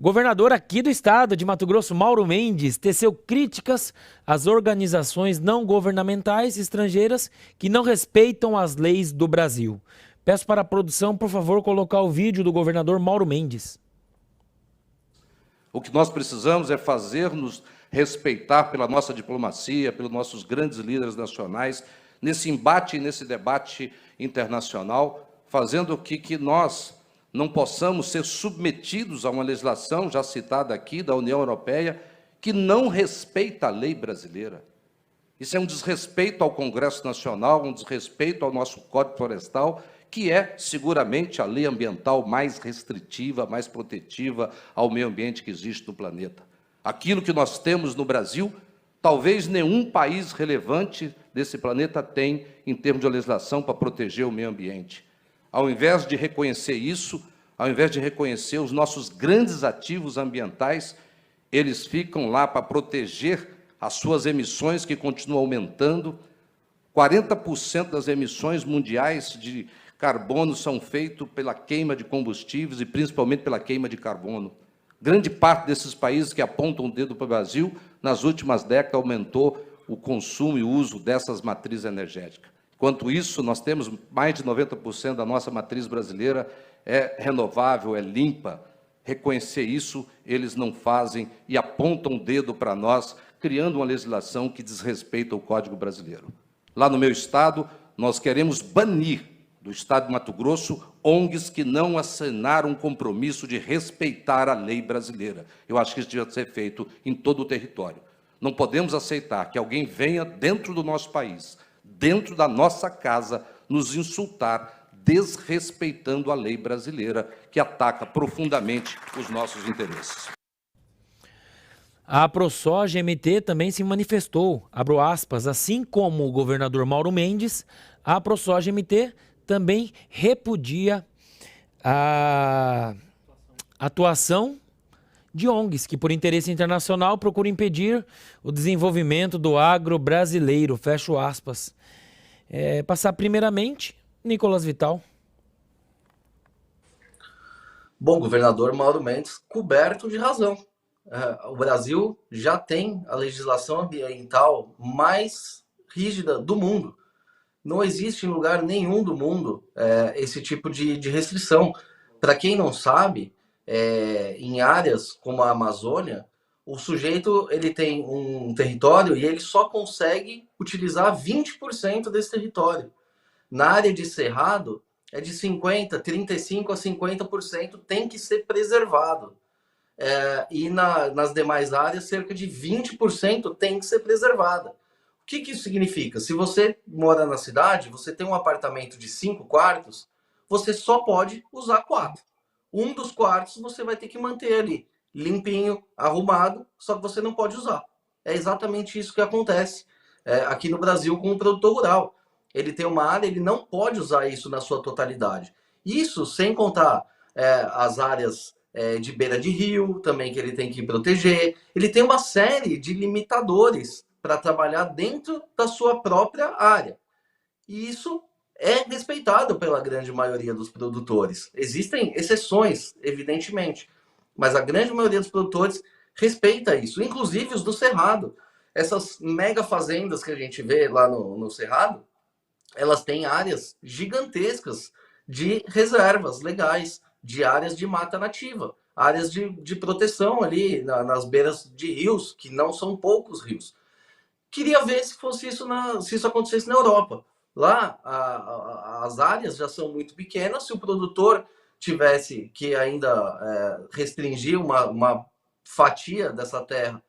Governador aqui do estado de Mato Grosso, Mauro Mendes, teceu críticas às organizações não governamentais estrangeiras que não respeitam as leis do Brasil. Peço para a produção, por favor, colocar o vídeo do governador Mauro Mendes. O que nós precisamos é fazer-nos respeitar pela nossa diplomacia, pelos nossos grandes líderes nacionais, nesse embate e nesse debate internacional, fazendo que nós não possamos ser submetidos a uma legislação, já citada aqui, da União Europeia, que não respeita a lei brasileira. Isso é um desrespeito ao Congresso Nacional, um desrespeito ao nosso Código Florestal, que é, seguramente, a lei ambiental mais restritiva, mais protetiva ao meio ambiente que existe no planeta. Aquilo que nós temos no Brasil, talvez nenhum país relevante desse planeta tem em termos de legislação para proteger o meio ambiente. Ao invés de reconhecer isso, ao invés de reconhecer os nossos grandes ativos ambientais, eles ficam lá para proteger as suas emissões, que continuam aumentando. 40% das emissões mundiais de carbono são feitas pela queima de combustíveis e principalmente pela queima de carbono. Grande parte desses países que apontam o dedo para o Brasil, nas últimas décadas, aumentou o consumo e o uso dessas matrizes energéticas. Enquanto isso, nós temos mais de 90% da nossa matriz brasileira é renovável, é limpa. Reconhecer isso, eles não fazem e apontam o dedo para nós, criando uma legislação que desrespeita o Código Brasileiro. Lá no meu estado, nós queremos banir do estado de Mato Grosso ONGs que não assinaram um compromisso de respeitar a lei brasileira. Eu acho que isso deve ser feito em todo o território. Não podemos aceitar que alguém venha dentro do nosso país, dentro da nossa casa, nos insultar, desrespeitando a lei brasileira, que ataca profundamente os nossos interesses. A ProSoja-MT também se manifestou, abro aspas, assim como o governador Mauro Mendes, a ProSoja-MT também repudia a atuação de ONGs que, por interesse internacional, procuram impedir o desenvolvimento do agro brasileiro, fecho aspas. Passar primeiramente, Nicolas Vital. Bom, governador Mauro Mendes, coberto de razão. O Brasil já tem a legislação ambiental mais rígida do mundo. Não existe em lugar nenhum do mundo esse tipo de restrição. Para quem não sabe, em áreas como a Amazônia, o sujeito ele tem um território e ele só consegue utilizar 20% desse território. Na área de cerrado, é de 50%, 35% a 50% tem que ser preservado. E nas demais áreas, cerca de 20% tem que ser preservada. O que isso significa? Se você mora na cidade, você tem um apartamento de 5 quartos, você só pode usar 4. Um dos quartos você vai ter que manter ali, limpinho, arrumado, só que você não pode usar. É exatamente isso que acontece aqui no Brasil com o produtor rural. Ele tem uma área, ele não pode usar isso na sua totalidade. Isso sem contar as áreas de beira de rio, também que ele tem que proteger. Ele tem uma série de limitadores para trabalhar dentro da sua própria área. E isso é respeitado pela grande maioria dos produtores. Existem exceções, evidentemente, mas a grande maioria dos produtores respeita isso, inclusive os do Cerrado. Essas mega fazendas que a gente vê lá no Cerrado, elas têm áreas gigantescas de reservas legais, de áreas de mata nativa, áreas de proteção ali nas beiras de rios, que não são poucos rios. Queria ver se fosse isso se isso acontecesse na Europa. Lá, as áreas já são muito pequenas. Se o produtor tivesse que ainda restringir uma fatia dessa terra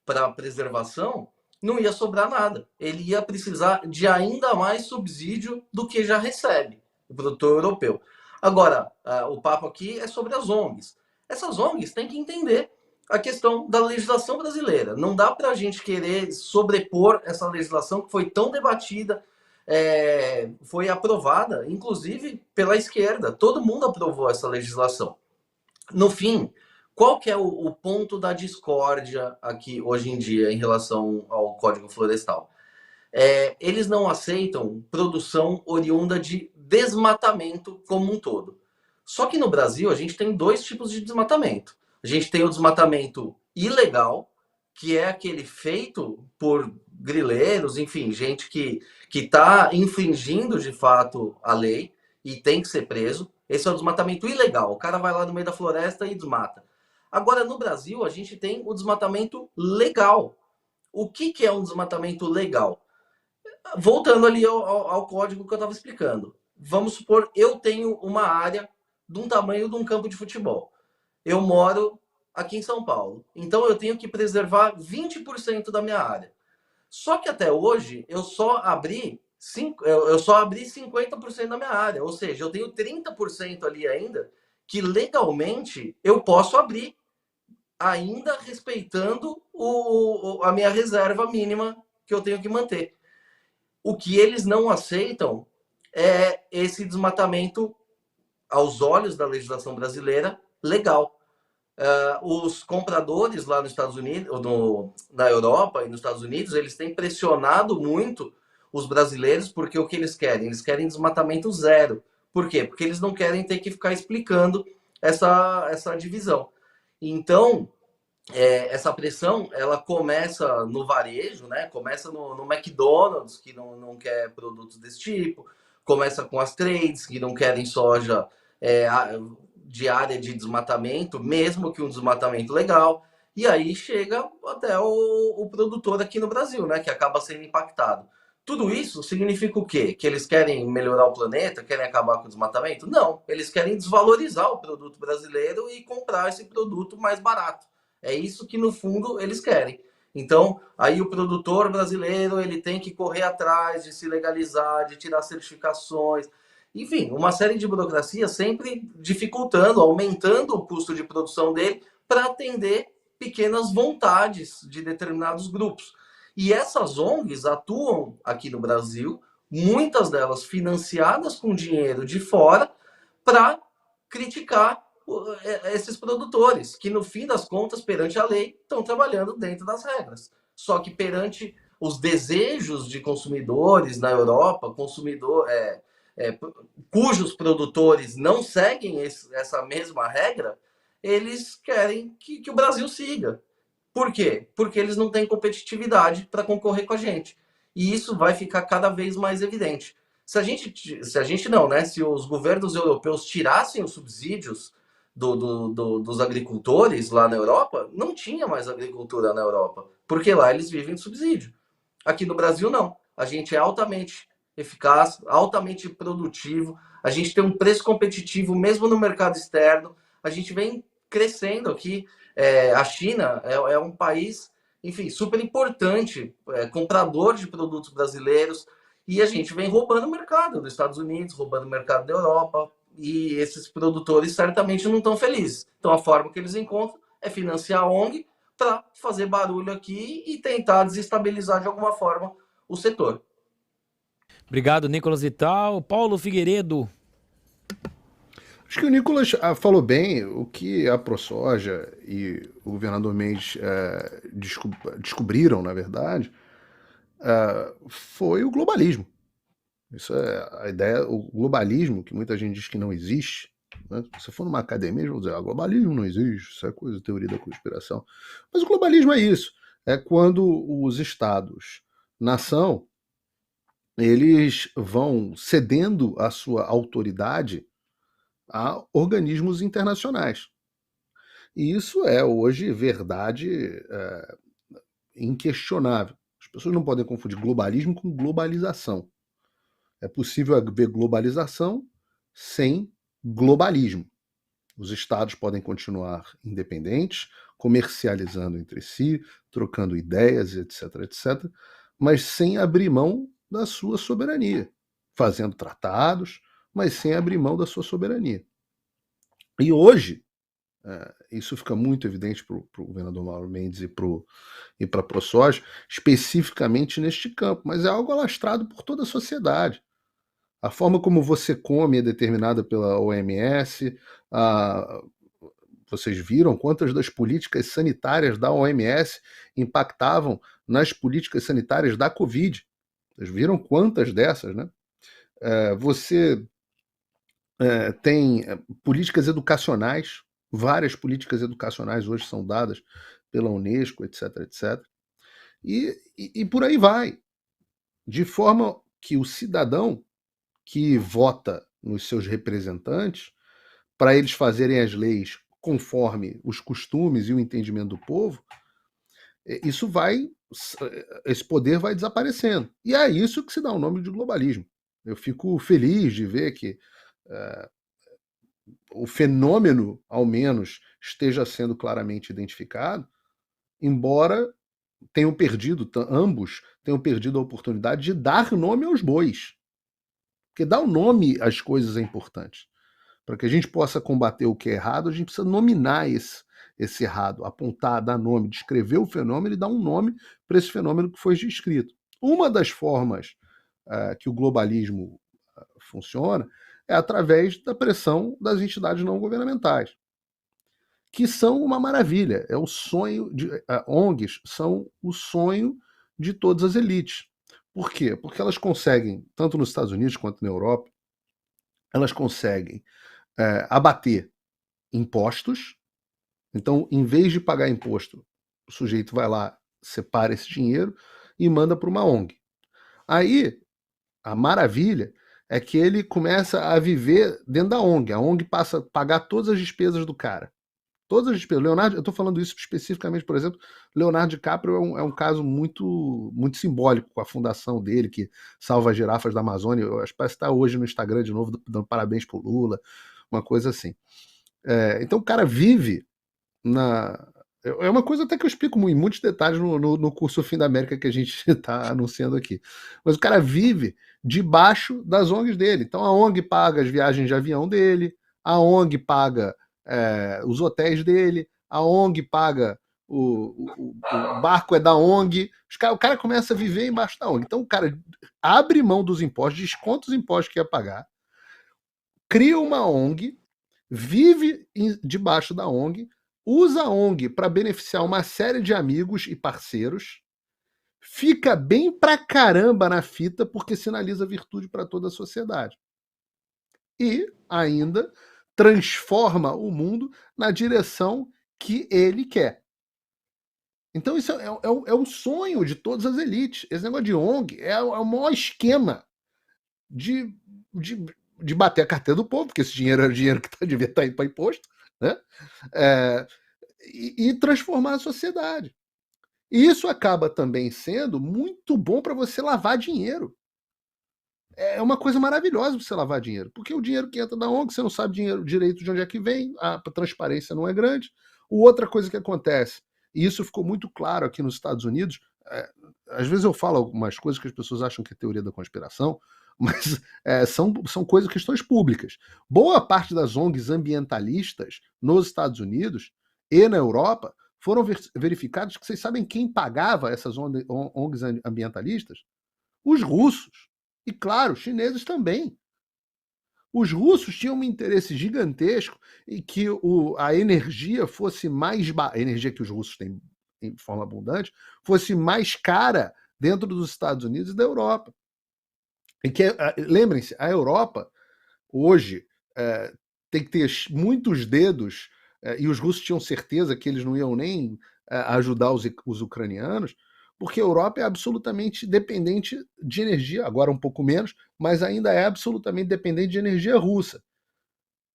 para preservação, não ia sobrar nada. Ele ia precisar de ainda mais subsídio do que já recebe o produtor europeu. Agora, o papo aqui é sobre as ONGs. Essas ONGs têm que entender a questão da legislação brasileira. Não dá para a gente querer sobrepor essa legislação que foi tão debatida, foi aprovada, inclusive pela esquerda. Todo mundo aprovou essa legislação. No fim, qual que é o ponto da discórdia aqui hoje em dia em relação ao Código Florestal? Eles não aceitam produção oriunda de desmatamento como um todo. Só que no Brasil a gente tem dois tipos de desmatamento. A gente tem o desmatamento ilegal, que é aquele feito por grileiros, enfim, gente que está infringindo de fato a lei e tem que ser preso. Esse é o desmatamento ilegal. O cara vai lá no meio da floresta e desmata. Agora, no Brasil, a gente tem o desmatamento legal. O que é um desmatamento legal? Voltando ali ao código que eu estava explicando. Vamos supor, eu tenho uma área de um tamanho de um campo de futebol. Eu moro aqui em São Paulo. Então eu tenho que preservar 20% da minha área. Só que até hoje eu só abri 50% da minha área. Ou seja, eu tenho 30% ali ainda que legalmente eu posso abrir, ainda respeitando a minha reserva mínima que eu tenho que manter. O que eles não aceitam é esse desmatamento, aos olhos da legislação brasileira, legal. Os compradores lá nos Estados Unidos, na Europa e nos Estados Unidos, eles têm pressionado muito os brasileiros, porque o que eles querem? Eles querem desmatamento zero. Por quê? Porque eles não querem ter que ficar explicando essa divisão. Então, essa pressão, ela começa no varejo, né? Começa no McDonald's, que não quer produtos desse tipo, começa com as trades, que não querem soja de área de desmatamento, mesmo que um desmatamento legal, e aí chega até o produtor aqui no Brasil, né? Que acaba sendo impactado. Tudo isso significa o quê? Que eles querem melhorar o planeta, querem acabar com o desmatamento? Não, eles querem desvalorizar o produto brasileiro e comprar esse produto mais barato. É isso que, no fundo, eles querem. Então, aí o produtor brasileiro ele tem que correr atrás de se legalizar, de tirar certificações. Enfim, uma série de burocracias sempre dificultando, aumentando o custo de produção dele para atender pequenas vontades de determinados grupos. E essas ONGs atuam aqui no Brasil, muitas delas financiadas com dinheiro de fora, para criticar esses produtores, que no fim das contas, perante a lei, estão trabalhando dentro das regras. Só que perante os desejos de consumidores na Europa, cujos produtores não seguem essa mesma regra, eles querem que o Brasil siga. Por quê? Porque eles não têm competitividade para concorrer com a gente. E isso vai ficar cada vez mais evidente. Se a gente não, né? Se os governos europeus tirassem os subsídios dos agricultores lá na Europa, não tinha mais agricultura na Europa, porque lá eles vivem de subsídio. Aqui no Brasil, não. A gente é altamente eficaz, altamente produtivo, a gente tem um preço competitivo mesmo no mercado externo, a gente vem crescendo aqui. A China é um país, enfim, super importante, comprador de produtos brasileiros, e a gente vem roubando o mercado dos Estados Unidos, roubando o mercado da Europa, e esses produtores certamente não estão felizes. Então, a forma que eles encontram é financiar a ONG para fazer barulho aqui e tentar desestabilizar de alguma forma o setor. Obrigado, Nicolas Vital. Paulo Figueiredo. Acho que o Nicolas falou bem. O que a ProSoja e o governador Mendes descobriram, na verdade, foi o globalismo. Isso é a ideia, o globalismo, que muita gente diz que não existe. Né? Se você for numa academia, eles vão dizer, globalismo não existe, isso é coisa, teoria da conspiração. Mas o globalismo é isso. É quando os estados, nação, eles vão cedendo a sua autoridade a organismos internacionais. E isso é hoje verdade inquestionável. As pessoas não podem confundir globalismo com globalização. É possível haver globalização sem globalismo. Os estados podem continuar independentes, comercializando entre si, trocando ideias, etc., etc., mas sem abrir mão da sua soberania, fazendo tratados, mas sem abrir mão da sua soberania. E hoje, isso fica muito evidente para o governador Mauro Mendes e para a ProSoja, especificamente neste campo, mas é algo alastrado por toda a sociedade. A forma como você come é determinada pela OMS. Vocês viram quantas das políticas sanitárias da OMS impactavam nas políticas sanitárias da Covid? Vocês viram quantas dessas, né? Você tem políticas educacionais Várias políticas educacionais hoje são dadas pela Unesco, etc, etc. E por aí vai. De forma que o cidadão que vota nos seus representantes, para eles fazerem as leis conforme os costumes e o entendimento do povo, esse poder vai desaparecendo. E é isso que se dá o nome de globalismo. Eu fico feliz de ver que o fenômeno, ao menos, esteja sendo claramente identificado, embora ambos tenham perdido a oportunidade de dar nome aos bois. Porque dar o nome às coisas é importante. Para que a gente possa combater o que é errado, a gente precisa nominar esse errado, apontar, dar nome, descrever o fenômeno e dar um nome para esse fenômeno que foi descrito. Uma das formas que o globalismo funciona é através da pressão das entidades não governamentais, que são uma maravilha. É o sonho de ONGs são o sonho de todas as elites. Por quê? Porque elas conseguem, tanto nos Estados Unidos quanto na Europa, elas conseguem abater impostos. Então, em vez de pagar imposto, o sujeito vai lá, separa esse dinheiro e manda para uma ONG. Aí, a maravilha é que ele começa a viver dentro da ONG. A ONG passa a pagar todas as despesas do cara. Todas as despesas. Leonardo, eu estou falando isso especificamente, por exemplo, Leonardo DiCaprio é um caso muito, muito simbólico com a fundação dele, que salva as girafas da Amazônia. Eu acho que parece que está hoje no Instagram de novo, dando parabéns pro Lula, uma coisa assim. Então o cara vive é uma coisa até que eu explico em muitos detalhes no curso Fim da América que a gente está anunciando aqui. Mas o cara vive debaixo das ONGs dele. Então a ONG paga as viagens de avião dele, a ONG paga os hotéis dele, a ONG paga o barco é da ONG. O cara começa a viver embaixo da ONG. Então o cara abre mão dos impostos, desconta os impostos que ia pagar, cria uma ONG, vive debaixo da ONG, usa a ONG para beneficiar uma série de amigos e parceiros, fica bem pra caramba na fita porque sinaliza virtude para toda a sociedade. E ainda transforma o mundo na direção que ele quer. Então isso é o sonho de todas as elites. Esse negócio de ONG é o maior esquema de bater a carteira do povo, porque esse dinheiro é o dinheiro que devia estar indo para imposto, né? E transformar a sociedade. E isso acaba também sendo muito bom para você lavar dinheiro. É uma coisa maravilhosa você lavar dinheiro, porque o dinheiro que entra da ONG, você não sabe direito de onde é que vem, a transparência não é grande. Outra coisa que acontece, e isso ficou muito claro aqui nos Estados Unidos, às vezes eu falo algumas coisas que as pessoas acham que é teoria da conspiração, mas são questões públicas. Boa parte das ONGs ambientalistas nos Estados Unidos e na Europa foram verificados que vocês sabem quem pagava essas ONGs ambientalistas? Os russos. E, claro, os chineses também. Os russos tinham um interesse gigantesco em que a energia fosse mais a energia que os russos têm em forma abundante, fosse mais cara dentro dos Estados Unidos e da Europa. E que, lembrem-se, a Europa hoje tem que ter muitos dedos, e os russos tinham certeza que eles não iam nem ajudar os ucranianos, porque a Europa é absolutamente dependente de energia, agora um pouco menos, mas ainda é absolutamente dependente de energia russa.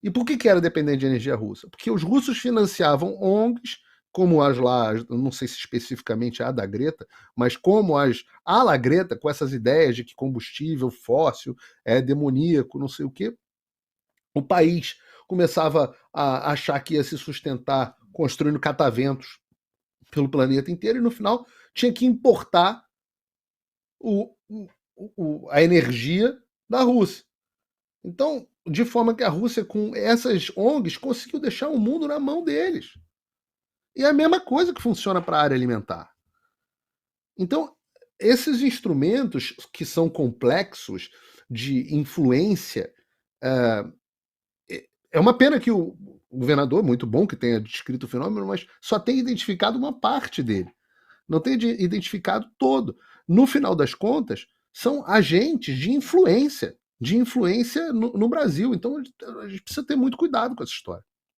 E por que era dependente de energia russa? Porque os russos financiavam ONGs, como as lá, não sei se especificamente a da Greta, mas como a La Greta, com essas ideias de que combustível fóssil é demoníaco, não sei o quê. O país começava a achar que ia se sustentar construindo cataventos pelo planeta inteiro e no final tinha que importar a energia da Rússia. Então, de forma que a Rússia, com essas ONGs, conseguiu deixar o mundo na mão deles. E é a mesma coisa que funciona para a área alimentar. Então, esses instrumentos que são complexos de influência, é uma pena que o governador, muito bom que tenha descrito o fenômeno, mas só tem identificado uma parte dele. Não tem identificado todo. No final das contas, são agentes de influência no Brasil. Então, a gente precisa ter muito cuidado com essa história.